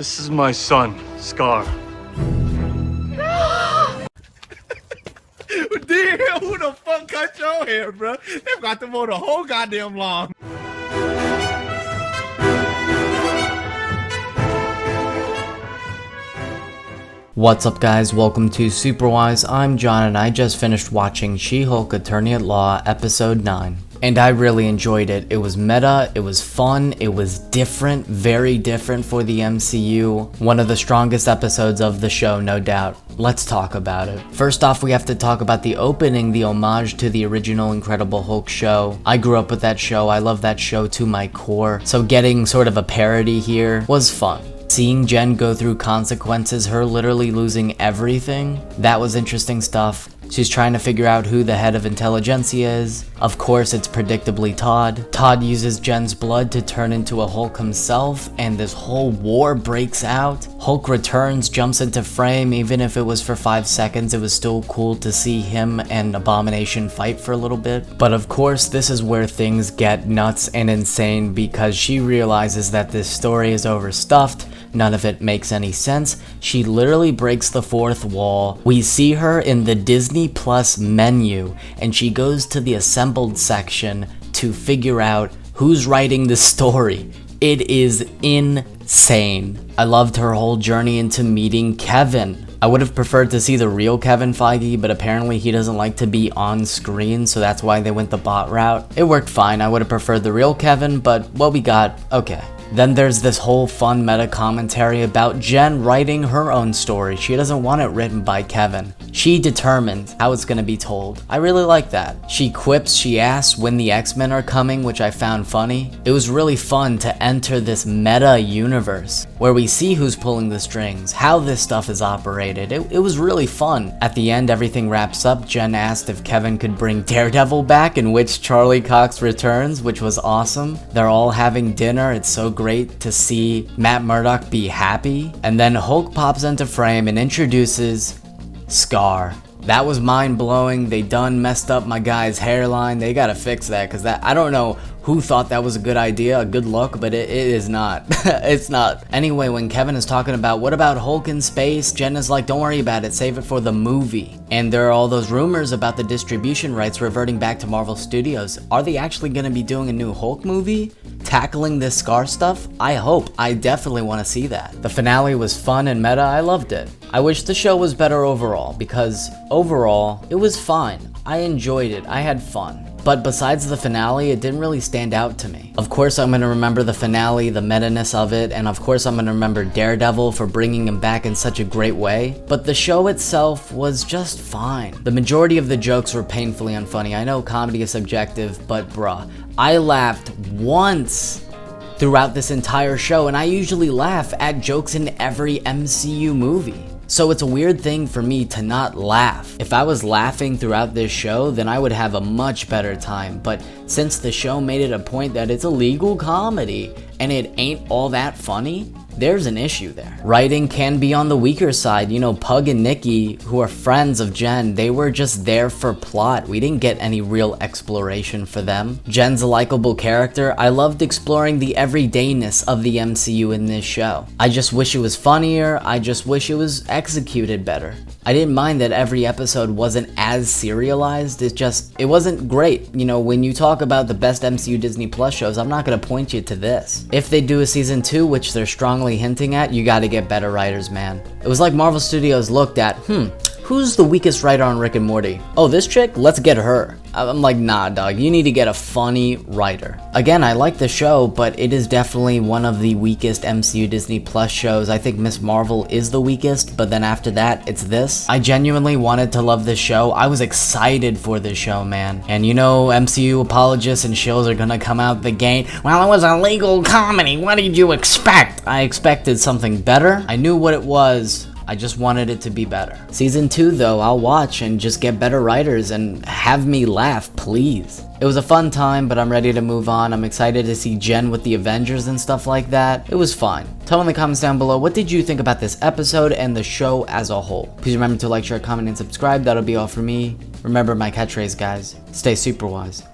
This is my son, Skaar. Damn, who the fuck cut your hair, bro? They've got to mow the whole goddamn lawn. What's up guys, welcome to Superwise. I'm John and I just finished watching She-Hulk Attorney at Law episode 9. And I really enjoyed it. It was meta, it was fun, it was different, very different for the MCU. One of the strongest episodes of the show, no doubt. Let's talk about it. First off, we have to talk about the opening, the homage to the original Incredible Hulk show. I grew up with that show, I love that show to my core, so getting sort of a parody here was fun. Seeing Jen go through consequences, her literally losing everything, that was interesting stuff. She's trying to figure out who the head of intelligentsia is. Of course, it's predictably Todd. Todd uses Jen's blood to turn into a Hulk himself, and this whole war breaks out. Hulk returns, jumps into frame. Even if it was for 5 seconds, it was still cool to see him and Abomination fight for a little bit. But of course, this is where things get nuts and insane because she realizes that this story is overstuffed. None of it makes any sense. She literally breaks the fourth wall. We see her in the Disney Plus menu, and she goes to the assembled section to figure out who's writing the story. It is insane. I loved her whole journey into meeting Kevin. I would have preferred to see the real Kevin Feige, but apparently he doesn't like to be on screen, so that's why they went the bot route. It worked fine. I would have preferred the real Kevin, but what we got, okay. Then there's this whole fun meta commentary about Jen writing her own story. She doesn't want it written by Kevin. She determined how it's gonna be told. I really like that. She quips, she asks when the X-Men are coming, which I found funny. It was really fun to enter this meta universe where we see who's pulling the strings, how this stuff is operated. It was really fun. At the end, everything wraps up. Jen asked if Kevin could bring Daredevil back, in which Charlie Cox returns, which was awesome. They're all having dinner. It's so great to see Matt Murdock be happy. And then Hulk pops into frame and introduces Skaar. That was mind-blowing. They done messed up my guy's hairline. They gotta fix that, because that, I don't know who thought that was a good idea, a good look, but it is not. It's not. Anyway, when Kevin is talking about, what about Hulk in space? Jen is like, don't worry about it, save it for the movie. And there are all those rumors about the distribution rights reverting back to Marvel Studios. Are they actually gonna be doing a new Hulk movie? Tackling this Skaar stuff? I hope. I definitely want to see that. The finale was fun and meta. I loved it. I wish the show was better overall, because overall, it was fine. I enjoyed it. I had fun. But besides the finale, it didn't really stand out to me. Of course, I'm going to remember the finale, the meta-ness of it, and of course I'm going to remember Daredevil for bringing him back in such a great way. But the show itself was just fine. The majority of the jokes were painfully unfunny. I know comedy is subjective, but bruh, I laughed once throughout this entire show, and I usually laugh at jokes in every MCU movie. So it's a weird thing for me to not laugh. If I was laughing throughout this show, then I would have a much better time. But since the show made it a point that it's a legal comedy and it ain't all that funny, there's an issue there. Writing can be on the weaker side. You know, Pug and Nikki, who are friends of Jen, they were just there for plot. We didn't get any real exploration for them. Jen's a likable character. I loved exploring the everydayness of the MCU in this show. I just wish it was funnier. I just wish it was executed better. I didn't mind that every episode wasn't as serialized. It wasn't great. You know, when you talk about the best MCU Disney Plus shows, I'm not gonna point you to this. If they do a season 2, which they're strongly hinting at, you gotta get better writers, man. It was like Marvel Studios looked at, who's the weakest writer on Rick and Morty? Oh, this chick? Let's get her. I'm like, nah, dog, you need to get a funny writer. Again, I like the show, but it is definitely one of the weakest MCU Disney Plus shows. I think Miss Marvel is the weakest, but then after that, it's this. I genuinely wanted to love this show. I was excited for this show, man. And you know, MCU apologists and shills are gonna come out the gate. Well, it was a legal comedy. What did you expect? I expected something better. I knew what it was. I just wanted it to be better. Season 2 though, I'll watch and just get better writers and have me laugh, please. It was a fun time, but I'm ready to move on. I'm excited to see Jen with the Avengers and stuff like that. It was fine. Tell me in the comments down below, what did you think about this episode and the show as a whole? Please remember to like, share, comment, and subscribe. That'll be all for me. Remember my catchphrase, guys. Stay super wise.